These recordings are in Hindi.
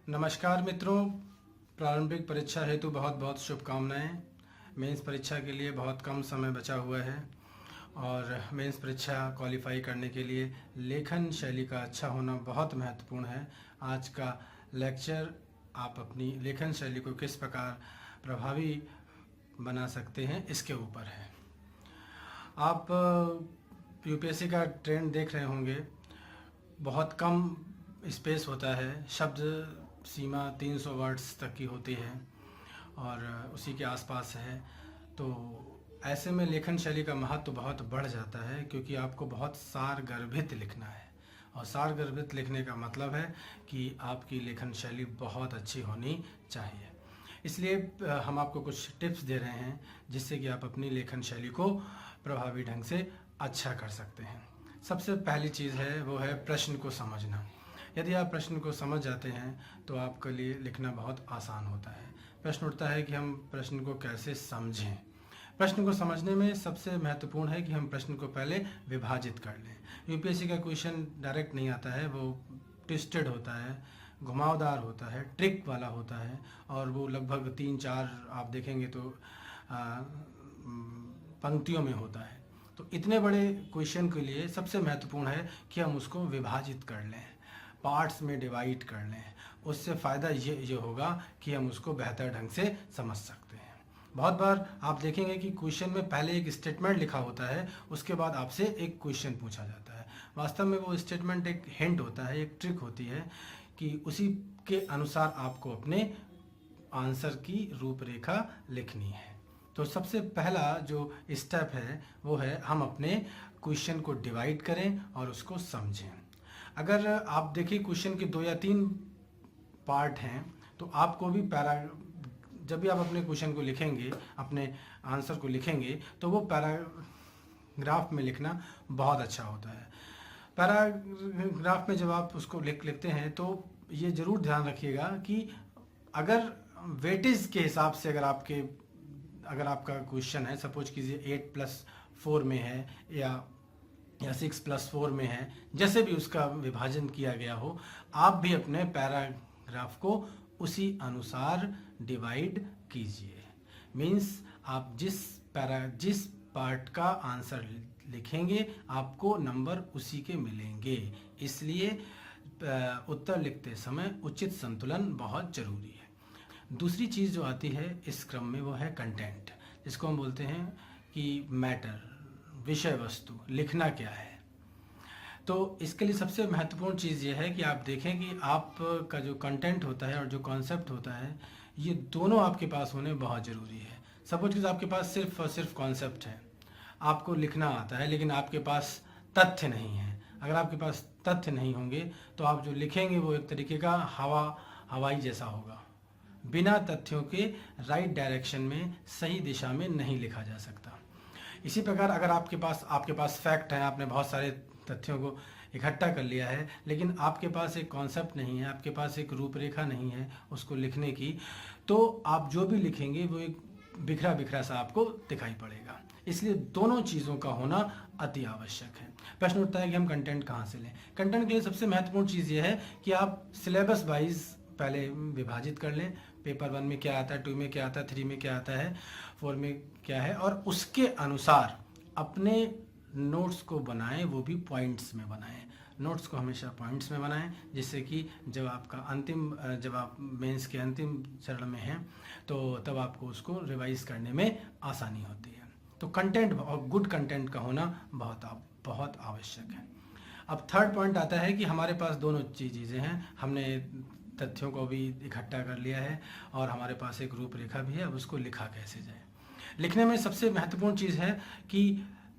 नमस्कार मित्रों, प्रारंभिक परीक्षा हेतु बहुत बहुत शुभकामनाएं। मेंस परीक्षा के लिए बहुत कम समय बचा हुआ है और मेंस परीक्षा क्वालिफाई करने के लिए लेखन शैली का अच्छा होना बहुत महत्वपूर्ण है। आज का लेक्चर आप अपनी लेखन शैली को किस प्रकार प्रभावी बना सकते हैं इसके ऊपर है। आप यूपीएससी का ट्रेंड देख रहे होंगे, बहुत कम स्पेस होता है, शब्द सीमा 300 वर्ड्स तक की होती है और उसी के आसपास है। तो ऐसे में लेखन शैली का महत्व बहुत बढ़ जाता है, क्योंकि आपको बहुत सारगर्भित लिखना है और सारगर्भित लिखने का मतलब है कि आपकी लेखन शैली बहुत अच्छी होनी चाहिए। इसलिए हम आपको कुछ टिप्स दे रहे हैं जिससे कि आप अपनी लेखन शैली को प्रभावी ढंग से अच्छा कर सकते हैं। सबसे पहली चीज़ है वो है प्रश्न को समझना। यदि आप प्रश्न को समझ जाते हैं तो आपके लिए लिखना बहुत आसान होता है। प्रश्न उठता है कि हम प्रश्न को कैसे समझें। प्रश्न को समझने में सबसे महत्वपूर्ण है कि हम प्रश्न को पहले विभाजित कर लें। यूपीएससी का क्वेश्चन डायरेक्ट नहीं आता है, वो ट्विस्टेड होता है, घुमावदार होता है, ट्रिक वाला होता है और वो लगभग 3-4 आप देखेंगे तो पंक्तियों में होता है। तो इतने बड़े क्वेश्चन के लिए सबसे महत्वपूर्ण है कि हम उसको विभाजित कर लें, पार्ट्स में डिवाइड कर लें। उससे फ़ायदा ये होगा कि हम उसको बेहतर ढंग से समझ सकते हैं। बहुत बार आप देखेंगे कि क्वेश्चन में पहले एक स्टेटमेंट लिखा होता है, उसके बाद आपसे एक क्वेश्चन पूछा जाता है। वास्तव में वो स्टेटमेंट एक हिंट होता है, एक ट्रिक होती है कि उसी के अनुसार आपको अपने आंसर की रूपरेखा लिखनी है। तो सबसे पहला जो स्टेप है वो है हम अपने क्वेश्चन को डिवाइड करें और उसको समझें। अगर आप देखिए क्वेश्चन के 2 या 3 पार्ट हैं तो आपको भी जब भी आप अपने क्वेश्चन को लिखेंगे, अपने आंसर को लिखेंगे, तो वो पैराग्राफ में लिखना बहुत अच्छा होता है। पैराग्राफ में जब आप उसको लिखते हैं तो ये ज़रूर ध्यान रखिएगा कि अगर वेटेज के हिसाब से अगर आपका क्वेश्चन है, सपोज कीजिए 8+4 में है या 6+4 में है, जैसे भी उसका विभाजन किया गया हो, आप भी अपने पैराग्राफ को उसी अनुसार डिवाइड कीजिए। मीन्स आप जिस पार्ट का आंसर लिखेंगे आपको नंबर उसी के मिलेंगे। इसलिए उत्तर लिखते समय उचित संतुलन बहुत ज़रूरी है। दूसरी चीज़ जो आती है इस क्रम में वो है कंटेंट, जिसको हम बोलते हैं कि मैटर, विषय वस्तु, लिखना क्या है। तो इसके लिए सबसे महत्वपूर्ण चीज़ ये है कि आप देखें कि आपका जो कंटेंट होता है और जो कॉन्सेप्ट होता है, ये दोनों आपके पास होने बहुत ज़रूरी है। सपोज कि आपके पास सिर्फ और सिर्फ कॉन्सेप्ट है, आपको लिखना आता है लेकिन आपके पास तथ्य नहीं है। अगर आपके पास तथ्य नहीं होंगे तो आप जो लिखेंगे वो एक तरीके का हवाई जैसा होगा। बिना तथ्यों के राइट डायरेक्शन में, सही दिशा में नहीं लिखा जा सकता। इसी प्रकार अगर आपके पास फैक्ट है, आपने बहुत सारे तथ्यों को इकट्ठा कर लिया है, लेकिन आपके पास एक कॉन्सेप्ट नहीं है, आपके पास एक रूपरेखा नहीं है उसको लिखने की, तो आप जो भी लिखेंगे वो एक बिखरा बिखरा सा आपको दिखाई पड़ेगा। इसलिए दोनों चीज़ों का होना अति आवश्यक है। प्रश्न उठता है कि हम कंटेंट कहाँ से लें। कंटेंट के लिए सबसे महत्वपूर्ण चीज़ ये है कि आप सिलेबस वाइज पहले विभाजित कर लें। पेपर 1 में क्या आता है, 2 में क्या आता है, 3 में क्या आता है, 4 में क्या है, और उसके अनुसार अपने नोट्स को बनाएं, वो भी पॉइंट्स में बनाएं। नोट्स को हमेशा पॉइंट्स में बनाएं, जिससे कि जब आप मेंस के अंतिम चरण में हैं तो तब आपको उसको रिवाइज करने में आसानी होती है। तो कंटेंट और गुड कंटेंट का होना बहुत आवश्यक है। अब थर्ड पॉइंट आता है कि हमारे पास दोनों चीज़ें हैं। हमने तथ्यों को भी इकट्ठा कर लिया है और हमारे पास एक रूपरेखा भी है। अब उसको लिखा कैसे जाए। लिखने में सबसे महत्वपूर्ण चीज़ है कि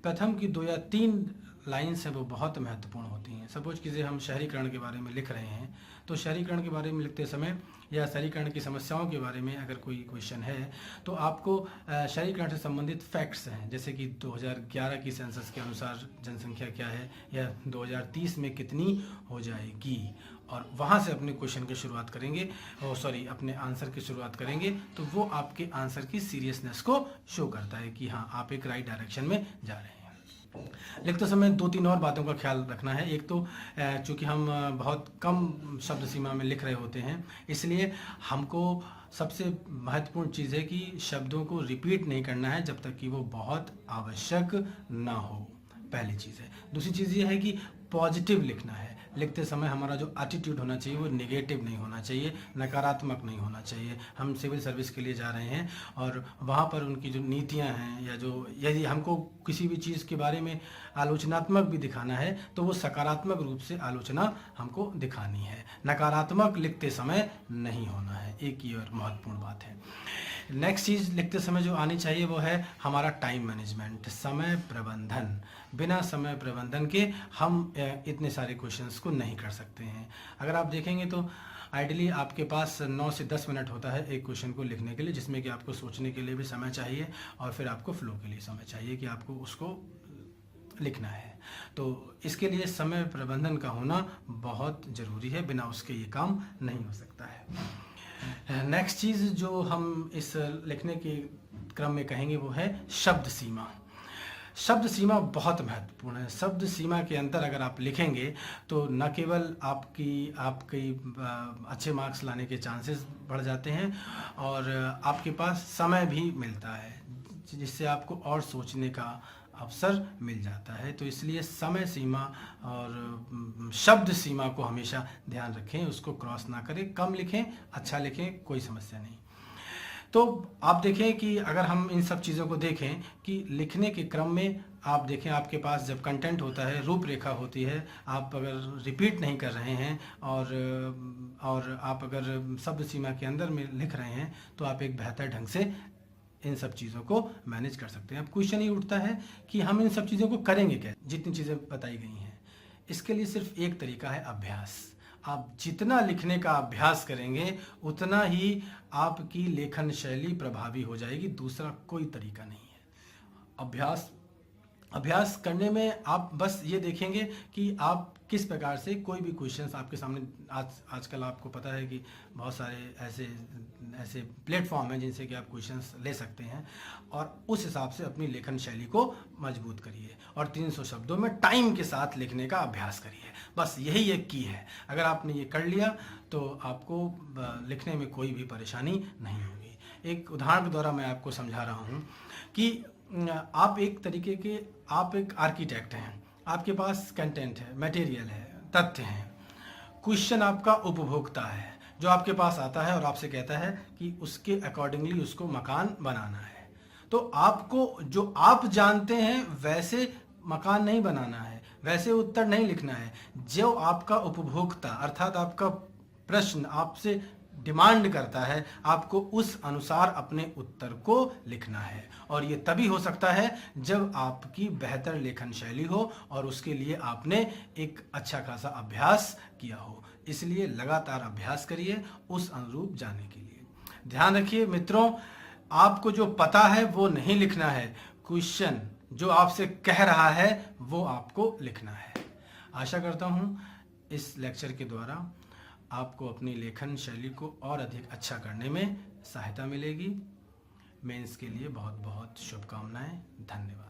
प्रथम की 2 या 3 लाइन्स हैं वो बहुत महत्वपूर्ण होती हैं। सपोज कीजिए हम शहरीकरण के बारे में लिख रहे हैं, तो शहरीकरण के बारे में लिखते समय या शहरीकरण की समस्याओं के बारे में अगर कोई क्वेश्चन है तो आपको शहरीकरण से संबंधित फैक्ट्स हैं, जैसे कि 2011 की सेंसस के अनुसार जनसंख्या क्या है या 2030 में कितनी हो जाएगी, और वहाँ से अपने क्वेश्चन की शुरुआत करेंगे, अपने आंसर की शुरुआत करेंगे, तो वो आपके आंसर की सीरियसनेस को शो करता है कि हाँ आप एक राइट डायरेक्शन में जा रहे हैं। लिखते समय 2-3 और बातों का ख्याल रखना है। एक तो चूँकि हम बहुत कम शब्द सीमा में लिख रहे होते हैं, इसलिए हमको सबसे महत्वपूर्ण चीज़ है कि शब्दों को रिपीट नहीं करना है जब तक कि वो बहुत आवश्यक ना हो, पहली चीज़ है। दूसरी चीज़ ये है कि पॉजिटिव लिखना है। लिखते समय हमारा जो एटीट्यूड होना चाहिए वो नेगेटिव नहीं होना चाहिए, नकारात्मक नहीं होना चाहिए। हम सिविल सर्विस के लिए जा रहे हैं और वहाँ पर उनकी जो नीतियाँ हैं या जो यदि हमको किसी भी चीज़ के बारे में आलोचनात्मक भी दिखाना है तो वो सकारात्मक रूप से आलोचना हमको दिखानी है, नकारात्मक लिखते समय नहीं होना है। एक ये और महत्वपूर्ण बात है। नेक्स्ट चीज़ लिखते समय जो आनी चाहिए वो है हमारा टाइम मैनेजमेंट, समय प्रबंधन। बिना समय प्रबंधन के हम इतने सारे क्वेश्चंस को नहीं कर सकते हैं। अगर आप देखेंगे तो आइडियली आपके पास 9 से 10 मिनट होता है एक क्वेश्चन को लिखने के लिए, जिसमें कि आपको सोचने के लिए भी समय चाहिए और फिर आपको फ्लो के लिए समय चाहिए कि आपको उसको लिखना है। तो इसके लिए समय प्रबंधन का होना बहुत ज़रूरी है, बिना उसके ये काम नहीं हो सकता है। नेक्स्ट चीज़ जो हम इस लिखने के क्रम में कहेंगे वो है शब्द सीमा। शब्द सीमा बहुत महत्वपूर्ण है। शब्द सीमा के अंदर अगर आप लिखेंगे तो न केवल आपकी अच्छे मार्क्स लाने के चांसेस बढ़ जाते हैं और आपके पास समय भी मिलता है, जिससे आपको और सोचने का अवसर मिल जाता है। तो इसलिए समय सीमा और शब्द सीमा को हमेशा ध्यान रखें, उसको क्रॉस ना करें। कम लिखें, अच्छा लिखें, कोई समस्या नहीं। तो आप देखें कि अगर हम इन सब चीज़ों को देखें कि लिखने के क्रम में आप देखें आपके पास जब कंटेंट होता है, रूपरेखा होती है, आप अगर रिपीट नहीं कर रहे हैं और आप अगर शब्द सीमा के अंदर में लिख रहे हैं तो आप एक बेहतर ढंग से इन सब चीज़ों को मैनेज कर सकते हैं। अब क्वेश्चन ये उठता है कि हम इन सब चीज़ों को करेंगे कैसे, जितनी चीज़ें बताई गई हैं। इसके लिए सिर्फ एक तरीका है, अभ्यास। आप जितना लिखने का अभ्यास करेंगे उतना ही आपकी लेखन शैली प्रभावी हो जाएगी, दूसरा कोई तरीका नहीं है। अभ्यास करने में आप बस ये देखेंगे कि आप किस प्रकार से कोई भी क्वेश्चंस आपके सामने आजकल आपको पता है कि बहुत सारे ऐसे प्लेटफॉर्म हैं जिनसे कि आप क्वेश्चंस ले सकते हैं और उस हिसाब से अपनी लेखन शैली को मजबूत करिए और 300 शब्दों में टाइम के साथ लिखने का अभ्यास करिए। बस यही एक की है। अगर आपने ये कर लिया तो आपको लिखने में कोई भी परेशानी नहीं होगी। एक उदाहरण के द्वारा मैं आपको समझा रहा हूँ कि आप एक आर्किटेक्ट हैं, आपके पास कंटेंट है, मटेरियल है, तथ्य हैं। क्वेश्चन आपका उपभोक्ता है जो आपके पास आता है और आपसे कहता है कि उसके अकॉर्डिंगली उसको मकान बनाना है। तो आपको जो आप जानते हैं वैसे मकान नहीं बनाना है, वैसे उत्तर नहीं लिखना है। जो आपका उपभोक्ता अर्थात आपका प्रश्न आपसे डिमांड करता है, आपको उस अनुसार अपने उत्तर को लिखना है। और ये तभी हो सकता है जब आपकी बेहतर लेखन शैली हो और उसके लिए आपने एक अच्छा खासा अभ्यास किया हो। इसलिए लगातार अभ्यास करिए उस अनुरूप जाने के लिए। ध्यान रखिए मित्रों, आपको जो पता है वो नहीं लिखना है, क्वेश्चन जो आपसे कह रहा है वो आपको लिखना है। आशा करता हूँ इस लेक्चर के द्वारा आपको अपनी लेखन शैली को और अधिक अच्छा करने में सहायता मिलेगी। मेंस के लिए बहुत बहुत शुभकामनाएं। धन्यवाद।